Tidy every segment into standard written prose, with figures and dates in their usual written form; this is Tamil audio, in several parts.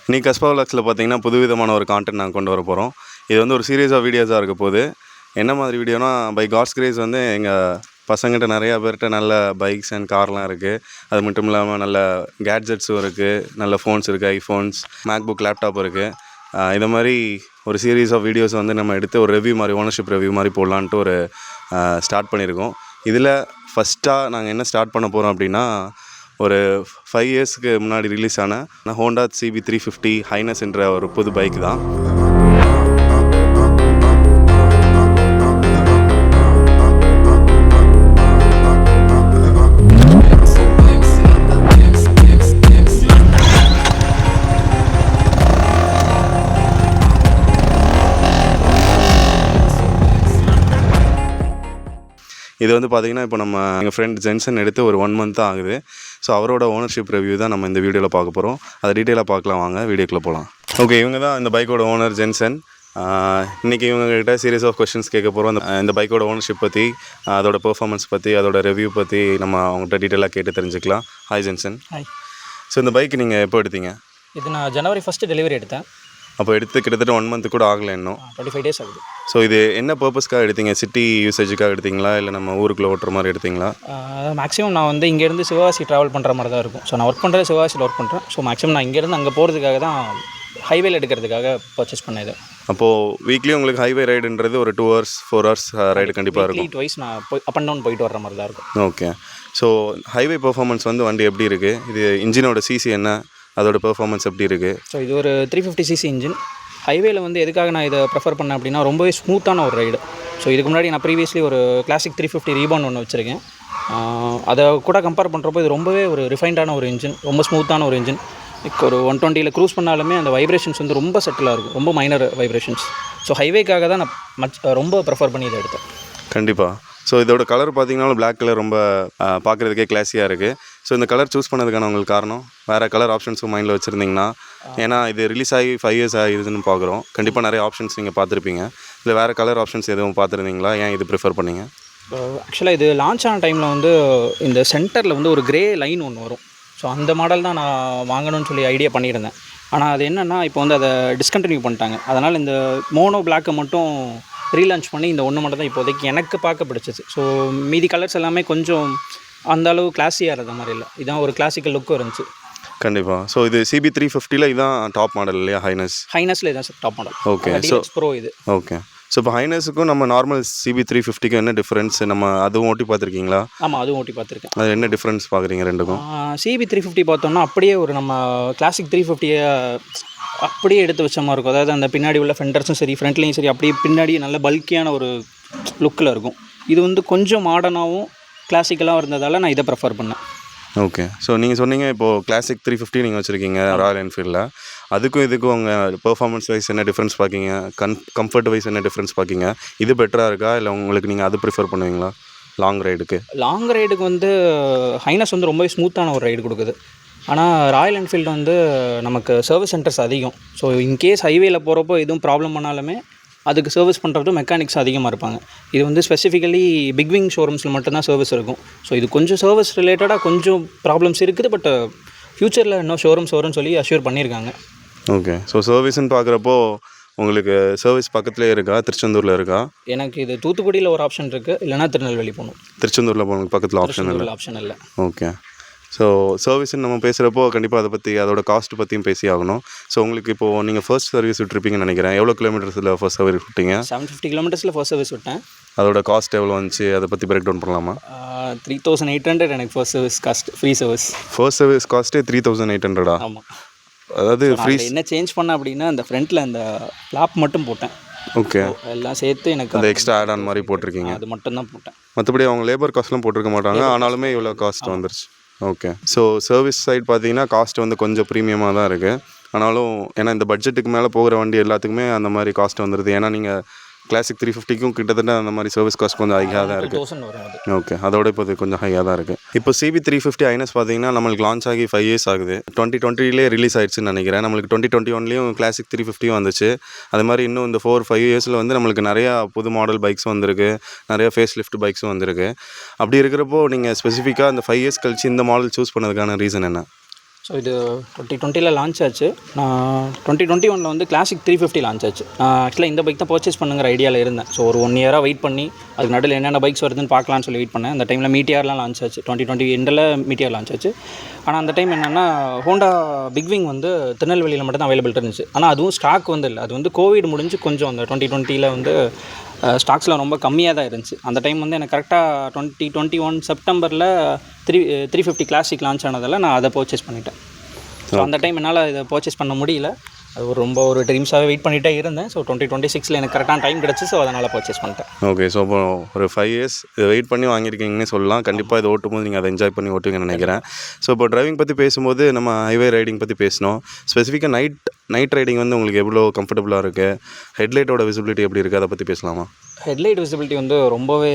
இன்னைக்கு கஸ்பா விலாக்ஸில் பார்த்தீங்கன்னா புதுவிதமான ஒரு கான்டென்ட் நாங்கள் கொண்டு வர போகிறோம். இது வந்து ஒரு சீரியஸ் ஆஃப் வீடியோஸாக இருக்க போகுது. என்ன மாதிரி வீடியோனா, பை காட்ஸ் கிரேஸ் வந்து எங்கள் பசங்கிட்ட நிறையா பேர்கிட்ட நல்ல பைக்ஸ் அண்ட் கார்லாம் இருக்குது. அது மட்டும் இல்லாமல் நல்ல கேட்ஜெட்ஸும் இருக்குது, நல்ல ஃபோன்ஸ் இருக்குது, ஐஃபோன்ஸ், மேக்புக், லேப்டாப் இருக்குது. இதை மாதிரி ஒரு சீரீஸ் ஆஃப் வீடியோஸ் வந்து நம்ம எடுத்து ஒரு ரிவ்யூ மாதிரி, ஓனர்ஷிப் ரிவ்யூ மாதிரி போடலான்ட்டு ஒரு ஸ்டார்ட் பண்ணியிருக்கோம். இதில் ஃபஸ்ட்டாக நாங்கள் என்ன ஸ்டார்ட் பண்ண போகிறோம் அப்படின்னா, ஒரு 5 இயர்ஸ்க்கு முன்னாடி ரிலீஸ் ஆன ஹோண்டா CB350 ஹைனஸ் என்ற ஒரு புது பைக் தான். இது வந்து பார்த்திங்கன்னா, இப்போ நம்ம எங்கள் ஃப்ரெண்ட் ஜென்சன் எடுத்து ஒரு 1 மந்த் தான் ஆகுது. ஸோ அவரோட ஓனர்ஷிப் ரிவ்யூ தான் நம்ம இந்த வீடியோவில் பார்க்க போகிறோம். அதை டீட்டெயிலாக பார்க்கலாம், வாங்க வீடியோக்குள்ளே போகலாம். ஓகே, இவங்க தான் இந்த பைக்கோட ஓனர் ஜென்சன். இன்றைக்கி இவங்ககிட்ட சீரியஸ் ஆஃப் கொஷின்ஸ் கேட்க போகிறோம். இந்த பைக்கோட ஓனர்ஷிப் பற்றி, அதோட பெர்ஃபார்மன்ஸ் பற்றி, அதோட ரிவ்யூ பற்றி நம்ம அவங்ககிட்ட டீட்டெயிலாக கேட்டு தெரிஞ்சுக்கலாம். Hi Jensen. ஹாய். ஸோ இந்த பைக் நீங்கள் எப்போ எடுத்தீங்க? இது நான் ஜனவரி 1 டெலிவரி எடுத்தேன். அப்போ எடுத்து கிட்டத்தட்ட 1 மந்த் கூட ஆகலை இன்னும். 25 டேஸ் ஆகுது. ஸோ இது என்ன பர்பஸ்க்காக எடுத்தீங்க? சிட்டி யூசேஜுக்காக எடுத்தீங்களா, இல்லை நம்ம ஊருக்குள்ளே ஓட்டுற மாதிரி எடுத்தீங்களா? மேக்ஸிமம் நான் வந்து இங்கேருந்து சிவகாசி ட்ராவல் பண்ணுற மாதிரி தான் இருக்கும். ஸோ நான் ஒர்க் பண்ணுறது சிவகாசியில் ஒர்க் பண்ணுறேன். ஸோ மேக்ஸிமம் நான் இங்கேருந்து அங்கே போகிறதுக்காக தான் ஹைவேல எடுக்கிறதுக்காக பர்ச்சேஸ் பண்ணேன் இது. அப்போது வீக்லி உங்களுக்கு ஹைவே ரைடுன்றது ஒரு 2 hours 4 hours ரைடு கண்டிப்பாக இருக்கும். ட்வைஸ் நான் அப் அண்ட் டவுன் போயிட்டு வர மாதிரி தான் இருக்கும். ஓகே. ஸோ ஹைவே பெர்ஃபார்மன்ஸ் வந்து வண்டி எப்படி இருக்குது? இது இன்ஜினோட சிசி என்ன, அதோட பெர்ஃபார்மன்ஸ் எப்படி இருக்குது? ஸோ இது ஒரு 350cc இன்ஜின். ஹைவேல வந்து எதுக்காக நான் இதை ப்ரிஃபர் பண்ணேன் அப்படின்னா, ரொம்பவே ஸ்மூத்தான ஒரு ரைடு. ஸோ இதுக்கு முன்னாடி நான் ப்ரீவியஸ்லி ஒரு கிளாசிக் 350 ரீபாண்ட் ஒன்று வச்சுருக்கேன். அதை கூட கம்பேர் பண்ணுறப்போ இது ரொம்பவே ஒரு ரிஃபைண்டான ஒரு இன்ஜின், ரொம்ப ஸ்மூத்தான ஒரு இன்ஜின். ஒரு 120ல் க்ரூஸ் பண்ணாலுமே அந்த வைப்ரேஷன்ஸ் வந்து ரொம்ப செட்டிலாக இருக்கும், ரொம்ப மைனர் வைப்ரேஷன்ஸ். ஸோ ஹைவேக்காக தான் நான் ரொம்ப ப்ரிஃபர் பண்ணி இதை எடுத்தேன். கண்டிப்பாக. ஸோ இதோட கலர் பார்த்தீங்கன்னாலும் பிளாக் கலர் ரொம்ப பார்க்குறதுக்கே கிளாஸியாக இருக்குது. ஸோ இந்த கலர் சூஸ் பண்ணதுக்கான உங்களுக்கு காரணம், வேறு கலர் ஆப்ஷன்ஸும் மைண்டில் வச்சுருந்தீங்கன்னா? ஏன்னா இது ரிலீஸ் ஆகி 5 years ஆகிடுதுன்னு பார்க்குறோம். கண்டிப்பாக நிறைய ஆப்ஷன்ஸ் நீங்கள் பார்த்துருப்பீங்க. இல்லை வேறு கலர் ஆப்ஷன்ஸ் எதுவும் பார்த்துருந்தீங்களா? ஏன் இது ப்ரிஃபர் பண்ணீங்க? ஆக்சுவலாக இது லான்ச் ஆன டைமில் வந்து இந்த சென்டரில் வந்து ஒரு கிரே லைன் ஒன்று வரும். ஸோ அந்த மாடல் தான் நான் வாங்கணும்னு சொல்லி ஐடியா பண்ணியிருந்தேன். ஆனால் அது என்னென்னா, இப்போ வந்து அதை டிஸ்கண்டினியூ பண்ணிட்டாங்க. அதனால் இந்த மோனோ பிளாக்கை மட்டும் ரீலான்ச் பண்ணி இந்த ஒன்று மட்டும் தான் இப்போதைக்கு எனக்கு பார்க்க பிடிச்சிச்சு. ஸோ மீதி கலர்ஸ் எல்லாமே கொஞ்சம் அந்த அளவு கிளாஸியாக இருந்த மாதிரி இல்லை. இதான் ஒரு கிளாசிக்கல் லுக்கும் இருந்துச்சு. கண்டிப்பாக. ஸோ இது CB350ல் இதுதான் டாப் மாடல் இல்லையா? ஹைனஸில் இதான் top model. Okay. So bro இது. ஓகே. ஸோ இப்போ ஹைனஸுக்கும் நம்ம நார்மல் CB350க்கும் என்ன டிஃப்ரென்ஸ்? நம்ம அதுவும் ஓட்டி பார்த்துருக்கீங்களா? ஆமாம், அதுவும் ஓட்டி பார்த்துருக்கேன். அது என்ன டிஃப்ரென்ஸ் பார்க்குறீங்க ரெண்டுக்கும்? CB350 பார்த்தோம்னா அப்படியே ஒரு நம்ம கிளாசிக் 350 அப்படியே எடுத்து வச்ச மாதிரி இருக்கும். அதாவது அந்த பின்னாடி உள்ள ஃபெண்டர்ஸும் சரி, ஃப்ரண்ட்லேயும் சரி, அப்படியே பின்னாடி நல்ல பல்கியான ஒரு லுக்கில் இருக்கும். இது வந்து கொஞ்சம் மாடர்னாகவும் கிளாசிக்கலாகவும் இருந்ததால் நான் இதை ப்ரிஃபர் பண்ணேன். ஓகே. ஸோ நீங்கள் சொன்னீங்க இப்போது கிளாசிக் 350 நீங்கள் வச்சுருக்கீங்க ராயல் என்ஃபீல்டில். அதுக்கும் இதுக்கும் உங்கள் பெர்ஃபார்மன்ஸ் வைஸ் என்ன டிஃப்ரென்ஸ் பார்க்கிங்க? கம்ஃபர்ட் வைஸ் என்ன டிஃப்ரென்ஸ் பார்க்கிங்க? இது பெட்டராக இருக்கா, இல்லை உங்களுக்கு நீங்கள் அது ப்ரிஃபர் பண்ணுவீங்களா லாங் ரைடுக்கு? லாங் ரைடுக்கு வந்து ஹைனஸ் வந்து ரொம்பவே ஸ்மூத்தான ஒரு ரைடு கொடுக்குது. ஆனால் ராயல் என்ஃபீல்டு வந்து நமக்கு சர்வீஸ் சென்டர்ஸ் அதிகம். ஸோ இன்கேஸ் ஹைவேல போகிறப்போ எதுவும் ப்ராப்ளம் பண்ணாலுமே அதுக்கு சர்வீஸ் பண்ணுறது மெக்கானிக்ஸ் அதிகமாக இருப்பாங்க. இது வந்து ஸ்பெசிஃபிக்கலி பிக் விங் ஷோரூம்ஸில் மட்டும்தான் சர்வீஸ் இருக்கும். ஸோ இது கொஞ்சம் சர்வீஸ் ரிலேட்டடாக கொஞ்சம் ப்ராப்ளம்ஸ் இருக்குது. பட் ஃப்யூச்சரில் இன்னும் ஷோரூம்ஸ் வரும்னு சொல்லி அஷ்யூர் பண்ணியிருக்காங்க. ஓகே. ஸோ சர்வீஸ்ன்னு பார்க்குறப்போ உங்களுக்கு சர்வீஸ் பக்கத்துலேயே இருக்கா? திருச்செந்தூரில் இருக்கா? எனக்கு இது தூத்துக்குடியில் ஒரு ஆப்ஷன் இருக்குது, இல்லைனா திருநெல்வேலி போகணும். திருச்செந்தூரில் போகணும், பக்கத்தில் ஆப்ஷன் இல்லை. ஓகே. ஸோ சர்வீஸ்ன்னு நம்ம பேசுகிறப்போ கண்டிப்பாக அதை பற்றி, அதோட காஸ்ட் பற்றியும் பேசி ஆகணும். ஸோ உங்களுக்கு இப்போது நீங்கள் ஃபர்ஸ்ட் சர்வீஸ் விட்டுருப்பீங்கன்னு நினைக்கிறேன். எவ்வளோ கிலோமீட்டர்ஸில் ஃபர்ஸ்ட் சர்வீஸ் விட்டீங்க? 750 கிலோமீட்டர்ஸில் ஃபர்ஸ்ட் சர்வீஸ் விட்டேன். அதோட காஸ்ட் எவ்வளோ வந்துச்சு, அதை பற்றி பிரேக் டவுன் பண்ணலாமா? 3800 எனக்கு first service cost. Free service. First service காஸ்ட்டே 3800? ஆமாம். அதாவது ஃப்ரீ. என்ன சேஞ்ச் பண்ண அப்படின்னா, அந்த ஃப்ரண்ட்டில் அந்த ஃப்ளாப் மட்டும் போட்டேன். ஓகே. எல்லாம் சேர்த்து எனக்கு அந்த எக்ஸ்ட்ரா ஆட் ஆன் மாதிரி போட்டிருக்கீங்க. அது மட்டும் தான் போட்டேன். மற்றபடி அவங்க லேபர் காஸ்ட்லாம் போட்டிருக்க மாட்டாங்க, ஆனாலுமே இவ்வளோ காஸ்ட் வந்துருச்சு. ஓகே. ஸோ சர்வீஸ் சைட் பார்த்தீங்கன்னா காஸ்ட் வந்து கொஞ்சம் ப்ரீமியமாக தான் இருக்குது. ஆனாலும் ஏன்னா இந்த பட்ஜெட்டுக்கு மேலே போகிற வண்டி எல்லாத்துக்குமே அந்த மாதிரி காஸ்ட் வந்துடுது. ஏன்னா நீங்கள் கிளாசிக் 350க்கும் கிட்டத்தட்ட அந்த மாதிரி சர்வீஸ் காஸ்ட் கொஞ்சம் ஹையாக தான் இருக்குது. ஓகே. அதோட இப்போ இது கொஞ்சம் ஹையாக தான் இருக்குது. இப்போ CB350 ஹைனஸ் பார்த்தீங்கன்னா நம்மளுக்கு லான்ச் ஆகி 5 years ஆகுது. 2020 ரிலீஸ் ஆயிடுச்சுன்னு நினைக்கிறேன். நம்மளுக்கு 2021 கிளாசிக் 350 வந்துச்சு. அது மாதிரி இன்னும் இந்த 4-5 yearsல வந்து நம்மளுக்கு நிறையா புது மாடல் பைக்ஸும் வந்திருக்கு, நிறையா ஃபேஸ் லிஃப்ட் பைக்ஸும் வந்திருக்கு. அப்படி இருக்கிறப்போ நீங்கள் ஸ்பெசிஃபிக்காக இந்த 5 years கழிச்சு இந்த மாடல் சூஸ் பண்ணதுக்கான ரீசன் என்ன? ஸோ இது 2020 லான்ச் ஆச்சு. நான் 2021 வந்து கிளாசிக் 350 லான்ச் ஆச்சு. நான் ஆக்சுவலாக இந்த பைக் தான் பர்ச்சேஸ் பண்ணுங்கிற ஐடியாவில் இருந்தேன். ஸோ ஒரு 1 இயராக வெயிட் பண்ணி அதுக்கு நடுவில் என்னென்ன பைக்ஸ் வருதுன்னு பார்க்கலான்னு சொல்லி வெயிட் பண்ணேன். அந்த டைமில் மீட்டியார்லாம் லான்ச் ஆச்சு. 2020 எண்டில் மீட்டியார் லான்ச் ஆச்சு. ஆனால் அந்த டைம் என்னென்னா ஹோண்டா பிக் விங் வந்து திருநெல்வேலியில் மட்டும் தான் அவைலபிள் இருந்துச்சு. ஆனால் அதுவும் ஸ்டாக் வந்து இல்லை. அது வந்து கோவிட் முடிஞ்சு கொஞ்சம் அந்த 2020 வந்து ஸ்டாக்ஸில் ரொம்ப கம்மியாக தான் இருந்துச்சு. அந்த டைம் வந்து எனக்கு கரெக்டாக 2021 செப்டம்பரில் 350 கிளாசிக் லான்ச் ஆனதால் நான் அதை பர்ச்சேஸ் பண்ணிட்டேன். ஸோ அந்த டைம் என்னால் இதை பர்ச்சேஸ் பண்ண முடியல. அது ரொம்ப ஒரு ட்ரீம்ஸாகவே வெயிட் பண்ணிகிட்டே இருந்தேன். ஸோ 2026 எனக்கு கரெக்டான டைம் கிடச்சி. ஸோ அதனால் பர்ச்சேஸ் பண்ணிட்டேன். ஓகே. ஸோ அப்போ ஒரு 5 இயர்ஸ் இதை வெயிட் பண்ணி வாங்கியிருக்கீங்கன்னு சொல்லலாம். கண்டிப்பாக இதை ஓட்டும்போது நீங்கள் அதை என்ஜாய் பண்ணி ஓட்டுவீங்கன்னு நினைக்கிறேன். ஸோ இப்போ டிரைவிங் பற்றி பேசும்போது நம்ம ஹைவே ரைடிங் பற்றி பேசினோம். ஸ்பெசிஃபிக்காக நைட் ரைடிங் வந்து உங்களுக்கு எவ்வளோ கம்ஃபர்டபுளாக இருக்குது? ஹெட்லைட்டோட விசிபிலிட்டி எப்படி இருக்குது, அதை பற்றி பேசலாமா? ஹெட்லைட் விசிபிலிட்டி வந்து ரொம்பவே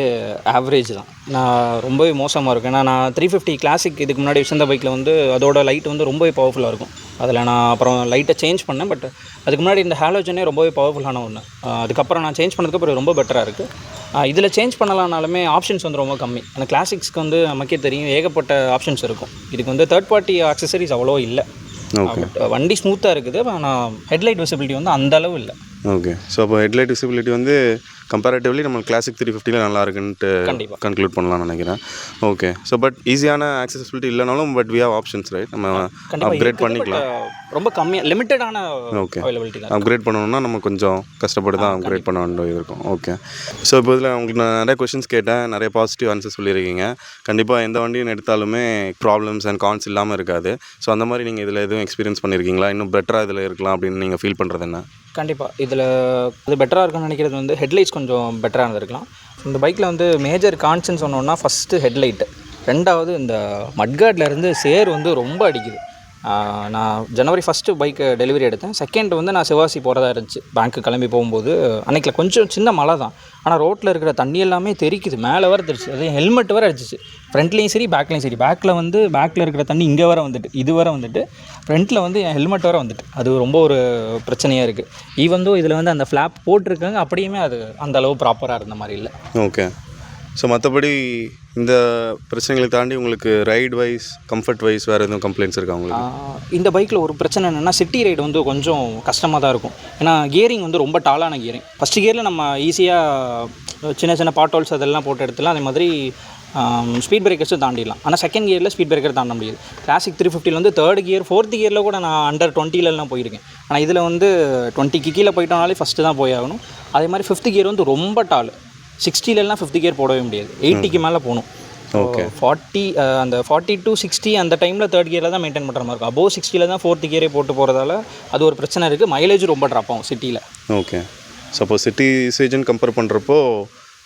ஆவரேஜ் தான். நான் ரொம்பவே மோசமாக இருக்கும். ஏன்னா நான் 350 கிளாசிக் இதுக்கு முன்னாடி வச்சிருந்த பைக்கில் வந்து அதோட லைட் வந்து ரொம்பவே பவர்ஃபுல்லாக இருக்கும். அதில் நான் அப்புறம் லைட்டை சேஞ்ச் பண்ணேன். பட் அதுக்கு முன்னாடி இந்த ஹாலோஜனே ரொம்பவே பவர்ஃபுல்லான ஒன்று. அதுக்கப்புறம் நான் சேஞ்ச் பண்ணதுக்கப்புறம் ரொம்ப பெட்டராக இருக்குது. இதில் சேஞ்ச் பண்ணலானாலுமே ஆப்ஷன்ஸ் வந்து ரொம்ப கம்மி. ஏன்னா கிளாசிக்ஸ்க்கு வந்து நமக்கே தெரியும் ஏகப்பட்ட ஆப்ஷன்ஸ் இருக்கும். இதுக்கு வந்து தேர்ட் பார்ட்டி ஆக்சசரிஸ் அவ்வளோ இல்லை. பட் வண்டி ஸ்மூத்தாக இருக்குது. ஆனால் ஹெட்லைட் விசிபிலிட்டி வந்து அந்த அளவு இல்லை. ஓகே. ஸோ அப்போ ஹெட்லைட் விசிபிலிட்டி வந்து கம்பேரேட்டிவ்லி நம்ம கிளாசிக் 350 நல்லா இருக்குன்ட்டு கன்க்ளூட் பண்ணலாம்னு நினைக்கிறேன். ஓகே. ஸோ பட் ஈஸியான ஆக்சசிபிலிட்டி இல்லைனாலும் but we have options, right? நம்ம அப்கிரேட் பண்ணிக்கலாம். ரொம்ப கம்மியாக லிமிட்டடான அவைலபிலிட்டி தான். அப்கிரேட் பண்ணணும்னா நம்ம கொஞ்சம் கஷ்டப்பட்டு தான் அப்கிரேட் பண்ண வேண்டியது இருக்கும். ஓகே. ஸோ இப்போ இதில் உங்களுக்கு நான் நிறைய கொஷின்ஸ் கேட்டேன், நிறைய பாசிட்டிவ் ஆன்சர் சொல்லியிருக்கீங்க. கண்டிப்பாக எந்த வண்டியும் எடுத்தாலுமே ப்ராப்ளம்ஸ் அண்ட் கான்ஸ் இல்லாமல் இருக்காது. ஸோ அந்த மாதிரி நீங்கள் இதில் எதுவும் எக்ஸ்பீரியன்ஸ் பண்ணியிருக்கீங்களா? இன்னும் பெட்டராக இதில் இருக்கலாம் அப்படின்னு நீங்கள் ஃபீல் பண்ணுறது என்ன? கண்டிப்பாக இதில் இது பெட்டராக இருக்குன்னு நினைக்கிறது வந்து ஹெட்லைட்ஸ் கொஞ்சம் பெட்டராக இருந்திருக்கலாம். இந்த பைக்கில் வந்து மேஜர் கான்ஸ்ன்னு சொன்னோன்னா ஃபஸ்ட்டு ஹெட்லைட்டு, ரெண்டாவது இந்த மட்கார்ட்லேருந்து சேர் வந்து ரொம்ப அடிக்குது. நான் ஜனவரி 1 பைக்கு டெலிவரி எடுத்தேன். செகண்ட் வந்து நான் சிவாசி போகிறதா இருந்துச்சு. பேங்க்கு கிளம்பி போகும்போது அன்றைக்கில் கொஞ்சம் சின்ன மழை தான். ஆனால் ரோட்டில் இருக்கிற தண்ணி எல்லாமே தெரிக்குது, மேலே வர தெரிச்சு. அது ஹெல்மெட் வர அடிச்சிச்சு. ஃப்ரண்ட்லேயும் சரி பேக்லேயும் சரி. பேக்கில் இருக்கிற தண்ணி இங்கே வர வந்துட்டு, இது வர வந்துட்டு, ஃப்ரண்ட்டில் வந்து என் ஹெல்மெட் வர வந்துட்டு. அது ரொம்ப ஒரு பிரச்சனையாக இருக்குது. ஈவன் இதில் வந்து அந்த ஃப்ளாப் போட்டிருக்காங்க, அப்படியுமே அது அந்த அளவு ப்ராப்பராக இருந்த மாதிரி இல்லை. ஓகே. ஸோ மற்றபடி இந்த பிரச்சனைகளை தாண்டி உங்களுக்கு ரைட் வைஸ், கம்ஃபர்ட் வைஸ் வேறு எதுவும் கம்ப்ளைண்ட்ஸ் இருக்கா உங்களுக்கு? இந்த பைக்கில் ஒரு பிரச்சனை என்னென்னா சிட்டி ரைடு வந்து கொஞ்சம் கஷ்டமாக தான் இருக்கும். ஏன்னா கியரிங் வந்து ரொம்ப டாலான கியரிங். ஃபஸ்ட்டு கியரில் நம்ம ஈஸியாக சின்ன சின்ன பாட்டோல்ஸ் அதெல்லாம் போட்டு எடுத்துலாம். அதே மாதிரி ஸ்பீட் பிரேக்கர்ஸும் தாண்டிடலாம். ஆனால் செகண்ட் கியரில் ஸ்பீட் பிரேக்கர் தாண்ட முடியாது. கிளாசிக் 350 வந்து தேர்ட் கியர், ஃபோர்த் கியரில் கூட நான் அண்டர் 20லலாம் போயிருக்கேன். ஆனால் இதில் வந்து 20க்கு கீழே போயிட்டோனாலே ஃபஸ்ட்டு தான் போய் ஆகணும். அதே மாதிரி 5th கியர் வந்து ரொம்ப டால். 60லலாம் 5th கியர் போடவே முடியாது. 80க்கு மேலே போகணும். ஓகே. 40 அந்த 40 to 60 அந்த டைமில் தேர்ட் கியரில் தான் மெயின்டைன் பண்ணுற மாதிரி இருக்கும். அபோவ் 60ல் தான் 4th கியரே போட்டு போகிறதால அது ஒரு பிரச்சனை இருக்குது. மைலேஜ் ரொம்ப ட்ராப் ஆகும் சிட்டியில். ஓகே. சப்போஸ் சிட்டி யூசேஜ்னு கம்பேர் பண்ணுறப்போ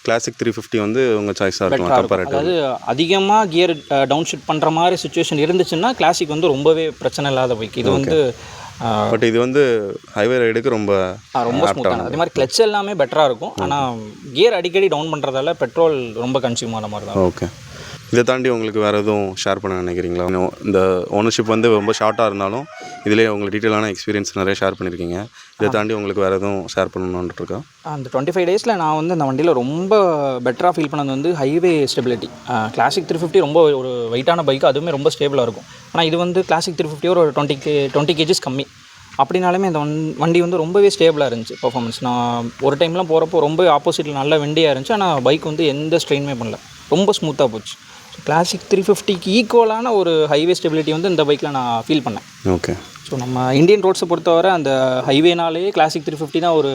கிளாசிக் 350 வந்து உங்கள் சாய்ஸாக இருக்கலாம் கம்பேரேட்டிவ். அதாவது அதிகமாக கியர் டவுன் ஷிஃப்ட் பண்ணுற மாதிரி சுச்சுவேஷன் இருந்துச்சுன்னா கிளாசிக் வந்து ரொம்பவே பிரச்சனை இல்லாத பைக். இது வந்து பட் இது வந்து ஹைவே ரைடுக்கு ரொம்ப ஸ்மூத்தான. அதே மாதிரி கிளச் எல்லாமே பெட்டராக இருக்கும். ஆனால் கியர் அடிக்கடி டவுன் பண்ணுறதால பெட்ரோல் ரொம்ப கன்சியூம் ஆன மாதிரி தான். ஓகே. இதை தாண்டி உங்களுக்கு வேறு எதுவும் ஷேர் பண்ண நினைக்கிறீங்களா? இந்த ஓனர்ஷிப் வந்து ரொம்ப ஷார்ட்டாக இருந்தாலும் இதிலே உங்களுக்கு டீட்டெயிலான எக்ஸ்பீரியன்ஸ் நிறைய ஷேர் பண்ணியிருக்கீங்க. இதை தாண்டி உங்களுக்கு வேறு எதுவும் ஷேர் பண்ணணுன்ட்டு இருக்கா? அந்த 25 டேஸில் நான் வந்து அந்த வண்டியில் ரொம்ப பெட்டராக ஃபீல் பண்ணது வந்து ஹைவே ஸ்டெபிலிட்டி. கிளாசிக் 350 ரொம்ப ஒரு வெயிட்டான பைக்கு, அதுவுமே ரொம்ப ஸ்டேபிளாக இருக்கும். ஆனால் இது வந்து கிளாசிக் 350 ஒரு 20 kgs கம்மி. அப்படினாலுமே இந்த வண்டி வந்து ரொம்பவே ஸ்டேபிளாக இருந்துச்சு பர்ஃபார்மன்ஸ். நான் ஒரு டைம்லாம் போகிறப்போ ரொம்ப ஆப்போசிட்டில் நல்ல வண்டியாக இருந்துச்சு. ஆனால் பைக் வந்து எந்த ஸ்ட்ரெயினுமே பண்ணல, ரொம்ப ஸ்மூத்தாக போச்சு. கிளாசிக் 350க்கு ஈக்குவலான ஒரு ஹைவே ஸ்டெபிலிட்டி வந்து இந்த பைக்கில் நான் ஃபீல் பண்ணேன். ஓகே. ஸோ நம்ம இந்தியன் ரோட்ஸை பொறுத்தவரை அந்த ஹைவேனாலே கிளாசிக் 350 தான் ஒரு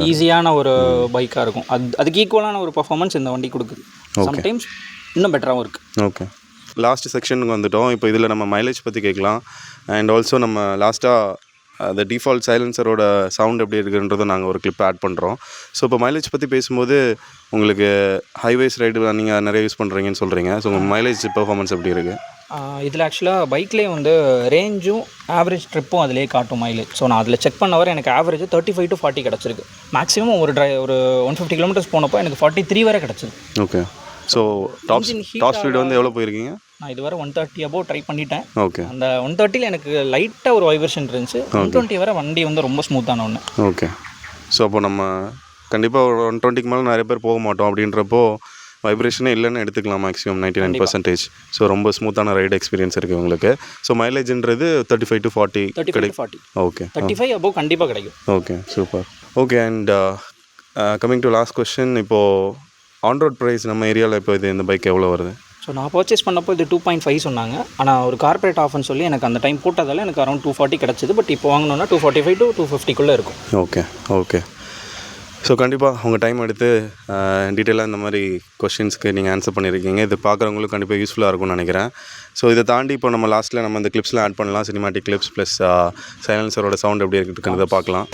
ஈஸியான ஒரு பைக்காக இருக்கும். அதுக்கு ஈக்குவலான ஒரு பர்ஃபார்மன்ஸ் இந்த வண்டி கொடுக்குது. சம்டைம்ஸ் இன்னும் பெட்டராகவும் இருக்குது. ஓகே. லாஸ்ட் செக்ஷனுக்கு வந்துவிட்டோம். இப்போ இதில் நம்ம மைலேஜ் பற்றி கேட்கலாம். அண்ட் ஆல்சோ நம்ம லாஸ்ட்டாக அந்த டிஃபால்ட் சைலன்சரோட சவுண்ட் எப்படி இருக்குன்றதை நாங்கள் ஒரு கிளிப் ஆட் பண்ணுறோம். ஸோ இப்போ மைலேஜ் பற்றி பேசும்போது உங்களுக்கு ஹைவேஸ் ரைடு நீங்கள் நிறைய யூஸ் பண்ணுறீங்கன்னு சொல்கிறீங்க. ஸோ உங்கள் மைலேஜ் பெர்ஃபார்மன்ஸ் எப்படி இருக்குது? இதில் ஆக்சுவலாக பைக்லேயே வந்து ரேஞ்சும் ஆவரேஜ் ட்ரிப்பும் அதிலே காட்டும் மைலேஜ். ஸோ நான் அதில் செக் பண்ண வர எனக்கு ஆவரேஜ் 35 to 40 கிடச்சிருக்கு. மேக்ஸிமம் ஒரு 150 கிலோமீட்டர்ஸ் போனப்போ எனக்கு 43 வரை கிடச்சிது. ஓகே. ஸோ டாப் ஸ்பீடு வந்து எவ்வளோ போயிருக்கீங்க? நான் இதுவரை 130 அபோவ் ட்ரை பண்ணிட்டேன். ஓகே. அந்த 130ல் எனக்கு லைட்டாக ஒரு வைப்ரேஷன் இருந்துச்சு. 120 வரை வண்டி வந்து ரொம்ப ஸ்மூத்தான ஒன்று. ஓகே. ஸோ அப்போ நம்ம கண்டிப்பாக ஒரு 120க்கு மேலே நிறைய பேர் போக மாட்டோம். அப்படின்றப்போ வைப்ரேஷனே இல்லைன்னு எடுத்துக்கலாம் மேக்ஸிமம் 99%. ஸோ ரொம்ப ஸ்மூத்தான ரைடு எக்ஸ்பீரியன்ஸ் இருக்குது உங்களுக்கு. ஸோ மைலேஜ்ன்றது 35 to 40 35 to 40. ஓகே 35 above கண்டிப்பாக கிடைக்கும். Okay super. Okay and coming to last question, இப்போது ஆன் ரோட் ப்ரைஸ் நம்ம ஏரியாவில் இப்போ இந்த பைக் எவ்வளோ வருது? ஸோ நான் பர்ச்சேஸ் பண்ணப்போ இது 2.5 சொன்னாங்க. ஆனால் ஒரு கார்பரேட் ஆஃபர்னு சொல்லி எனக்கு அந்த டைம் போட்டதால் எனக்கு அரௌண்ட் 240 கிடச்சிது. பட் இப்போ வாங்கினோன்னா 245 to 250 இருக்கும். ஓகே. ஸோ கண்டிப்பாக உங்கள் டைம் எடுத்து டீட்டெயிலாக இந்த மாதிரி கொஷின்ஸ்க்கு நீங்கள் ஆன்சர் பண்ணியிருக்கீங்க. இது பார்க்குறவங்களுக்கு கண்டிப்பாக யூஸ்ஃபுல்லாக இருக்கும்னு நினைக்கிறேன். ஸோ இதை தாண்டி இப்போ நம்ம லாஸ்ட்டில் நம்ம இந்த கிளிப்ஸ்லாம் ஆட் பண்ணலாம், சினிமாட்டிக் கிளிப்ஸ் ப்ளஸ் சைலன்சரோட சவுண்ட் எப்படி இருக்குன்றதை பார்க்கலாம்.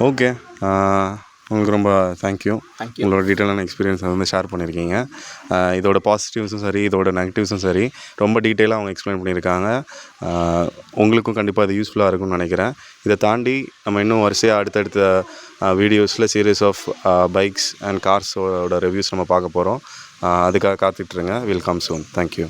ஓகே, உங்களுக்கு ரொம்ப தேங்க்யூ. உங்களோட டீட்டெயிலான எக்ஸ்பீரியன்ஸை வந்து ஷேர் பண்ணியிருக்கீங்க. இதோட பாசிட்டிவ்ஸும் சரி, இதோட நெகட்டிவ்ஸும் சரி, ரொம்ப டீட்டெயிலாக அவங்க எக்ஸ்பிளைன் பண்ணியிருக்காங்க. உங்களுக்கும் கண்டிப்பாக அது யூஸ்ஃபுல்லாக இருக்கும்னு நினைக்கிறேன். இதை தாண்டி நம்ம இன்னும் வரிசையாக அடுத்தடுத்த வீடியோஸில் சீரீஸ் ஆஃப் பைக்ஸ் அண்ட் கார்ஸோட ரிவ்யூஸ் நம்ம பார்க்க போகிறோம். அதுக்காக காத்துட்ருங்க. Will come soon. தேங்க்யூ.